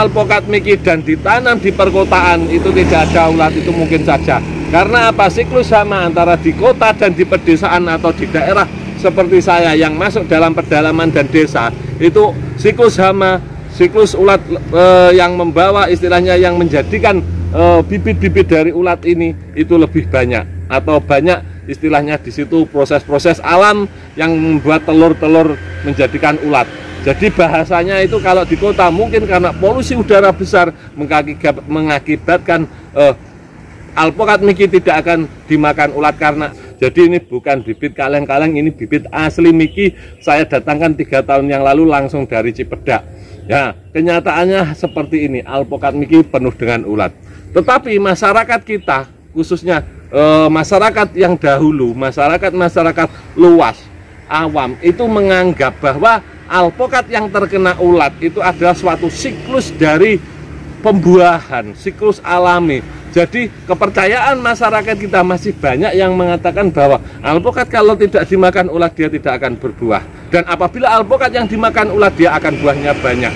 alpukat Mickey dan ditanam di perkotaan itu tidak ada ulat, itu mungkin saja. Karena apa? Siklus hama antara di kota dan di pedesaan atau di daerah seperti saya yang masuk dalam pedalaman dan desa, itu siklus hama, siklus ulat yang membawa, istilahnya yang menjadikan bibit-bibit dari ulat ini itu lebih banyak, atau banyak istilahnya di situ proses-proses alam yang membuat telur-telur menjadikan ulat. Jadi bahasanya itu kalau di kota mungkin karena polusi udara besar mengakibatkan alpukat Mickey tidak akan dimakan ulat. Karena jadi ini bukan bibit kaleng-kaleng, ini bibit asli Mickey. Saya datangkan 3 tahun yang lalu langsung dari Cipedak. Ya, kenyataannya seperti ini, alpukat Mickey penuh dengan ulat. Tetapi masyarakat kita, khususnya masyarakat yang dahulu, masyarakat luas, awam, itu menganggap bahwa alpukat yang terkena ulat itu adalah suatu siklus dari pembuahan, siklus alami. Jadi kepercayaan masyarakat kita masih banyak yang mengatakan bahwa alpukat kalau tidak dimakan ulat dia tidak akan berbuah. Dan apabila alpukat yang dimakan ulat dia akan buahnya banyak.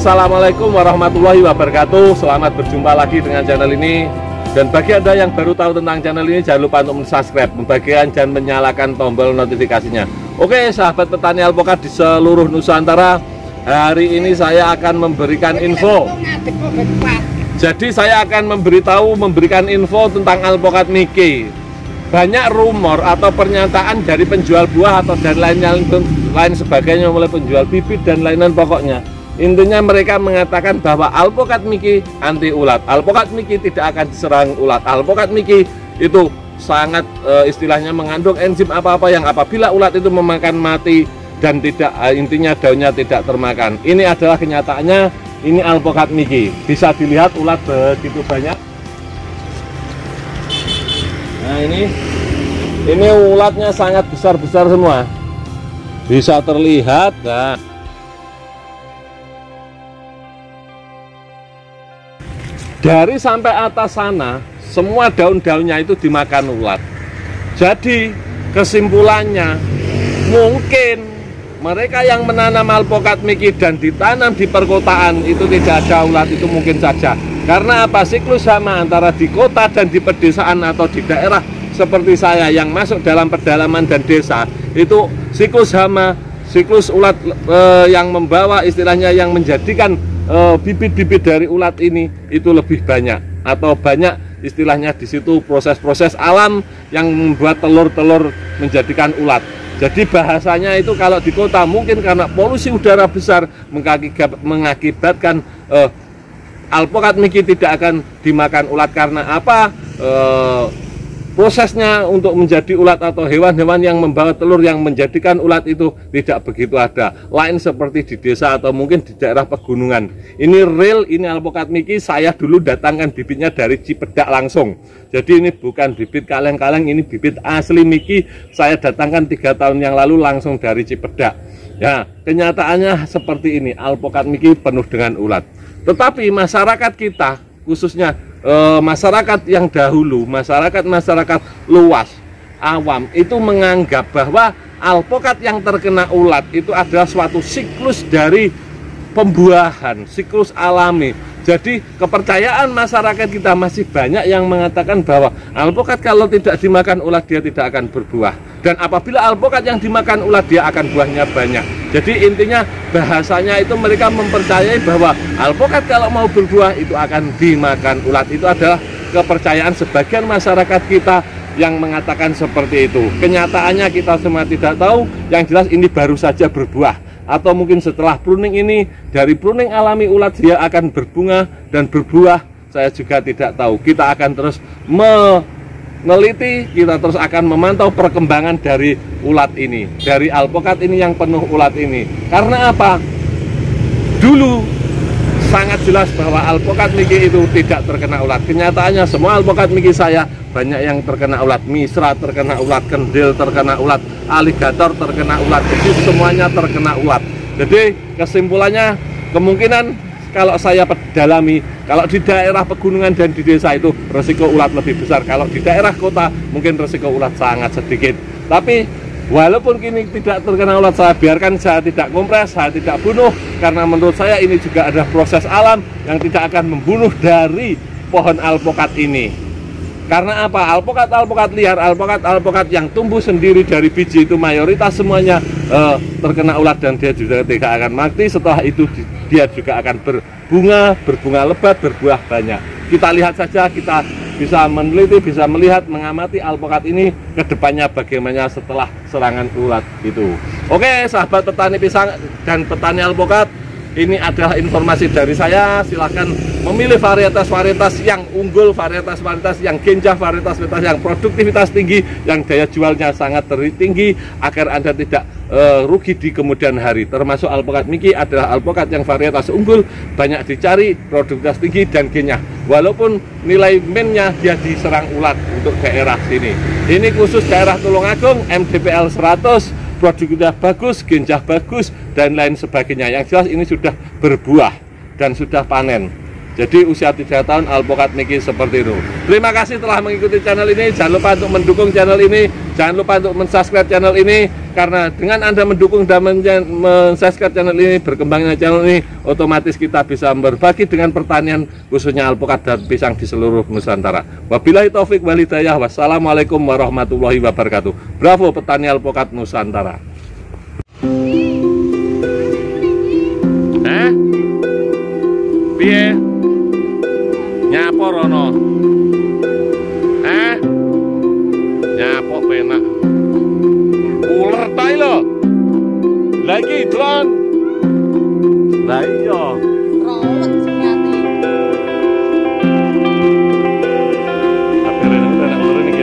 Assalamualaikum warahmatullahi wabarakatuh. Selamat berjumpa lagi dengan channel ini. Dan bagi Anda yang baru tahu tentang channel ini, jangan lupa untuk subscribe, membagikan dan menyalakan tombol notifikasinya. Oke sahabat petani alpukat di seluruh Nusantara, hari ini saya akan memberikan info. Jadi saya akan memberikan info tentang alpukat Mickey. Banyak rumor atau pernyataan dari penjual buah atau dan lain sebagainya, mulai penjual bibit dan lain-lain pokoknya. Intinya mereka mengatakan bahwa alpukat Mickey anti ulat, alpukat Mickey tidak akan diserang ulat, alpukat Mickey itu sangat istilahnya mengandung enzim apa-apa yang apabila ulat itu memakan mati dan tidak, intinya daunnya tidak termakan. Ini adalah kenyataannya, ini alpukat Mickey. Bisa dilihat ulat begitu banyak. Nah ini ulatnya sangat besar-besar semua. Bisa terlihat. Nah, dari sampai atas sana, semua daun-daunnya itu dimakan ulat. Jadi kesimpulannya, mungkin mereka yang menanam alpukat Mickey dan ditanam di perkotaan itu tidak ada ulat, itu mungkin saja. Karena apa? Siklus hama antara di kota dan di pedesaan atau di daerah seperti saya yang masuk dalam pedalaman dan desa, itu siklus hama, siklus ulat yang membawa, istilahnya yang menjadikan bibit-bibit dari ulat ini itu lebih banyak, atau banyak istilahnya di situ proses-proses alam yang membuat telur-telur menjadikan ulat. Jadi bahasanya itu kalau di kota mungkin karena polusi udara besar mengakibatkan alpukat Mickey tidak akan dimakan ulat. Karena apa? Prosesnya untuk menjadi ulat atau hewan-hewan yang membawa telur yang menjadikan ulat itu tidak begitu ada. Lain seperti di desa atau mungkin di daerah pegunungan. Ini real, ini alpukat Mickey. Saya dulu datangkan bibitnya dari Cipedak langsung. Jadi ini bukan bibit kaleng-kaleng, ini bibit asli Mickey. Saya datangkan 3 tahun yang lalu langsung dari Cipedak. Ya, kenyataannya seperti ini, alpukat niki penuh dengan ulat. Tetapi masyarakat kita, khususnya masyarakat yang dahulu, masyarakat luas, awam, itu menganggap bahwa alpukat yang terkena ulat itu adalah suatu siklus dari pembuahan, siklus alami. Jadi kepercayaan masyarakat kita masih banyak yang mengatakan bahwa alpukat kalau tidak dimakan ulat dia tidak akan berbuah. Dan apabila alpukat yang dimakan ulat dia akan buahnya banyak. Jadi intinya bahasanya itu mereka mempercayai bahwa alpukat kalau mau berbuah itu akan dimakan ulat. Itu adalah kepercayaan sebagian masyarakat kita yang mengatakan seperti itu. Kenyataannya kita semua tidak tahu, yang jelas ini baru saja berbuah. Atau mungkin setelah pruning ini, dari pruning alami ulat dia akan berbunga dan berbuah, saya juga tidak tahu. Kita akan terus meneliti, kita terus akan memantau perkembangan dari ulat ini, dari alpukat ini yang penuh ulat ini. Karena apa? Dulu sangat jelas bahwa alpukat niki itu tidak terkena ulat. Kenyataannya semua alpukat niki saya banyak yang terkena ulat. Misra terkena ulat, kendil terkena ulat, aligator terkena ulat. Jadi semuanya terkena ulat. Jadi kesimpulannya kemungkinan kalau saya pedalami, kalau di daerah pegunungan dan di desa itu resiko ulat lebih besar. Kalau di daerah kota mungkin resiko ulat sangat sedikit. Tapi walaupun kini tidak terkena ulat, saya biarkan, saya tidak kompres, saya tidak bunuh. Karena menurut saya ini juga ada proses alam yang tidak akan membunuh dari pohon alpukat ini. Karena apa? Alpukat liar, alpukat yang tumbuh sendiri dari biji itu mayoritas semuanya terkena ulat dan dia juga tidak akan mati. Setelah itu dia juga akan berbunga lebat, berbuah banyak. Kita lihat saja, kita bisa meneliti, bisa melihat, mengamati alpukat ini ke depannya bagaimana setelah serangan ulat itu. Oke, sahabat petani pisang dan petani alpukat, ini adalah informasi dari saya. Silahkan memilih varietas-varietas yang unggul, varietas-varietas yang genjah, varietas-varietas yang produktivitas tinggi, yang daya jualnya sangat tinggi, agar Anda tidak rugi di kemudian hari. Termasuk alpukat niki adalah alpukat yang varietas unggul, banyak dicari, produktivitas tinggi dan genjah. Walaupun nilai minnya dia diserang ulat untuk daerah sini. Ini khusus daerah Tulungagung, MDPL 100. Produktivitas bagus, genjah bagus, dan lain sebagainya. Yang jelas ini sudah berbuah dan sudah panen. Jadi usia 3 tahun alpukat niki seperti itu. Terima kasih telah mengikuti channel ini. Jangan lupa untuk mendukung channel ini. Jangan lupa untuk mensubscribe channel ini. Karena dengan Anda mendukung dan mensubscribe channel ini, berkembangnya channel ini, otomatis kita bisa berbagi dengan pertanian, khususnya alpukat dan pisang di seluruh Nusantara. Wabillahi taufik wal hidayah. Wassalamualaikum warahmatullahi wabarakatuh. Bravo petani alpukat Nusantara. Piye? Nyapo rono? Nyapo penak. Ular tai lo. Lagi drone. Lah iya. Rawat singati. Akhirnya udah ular ini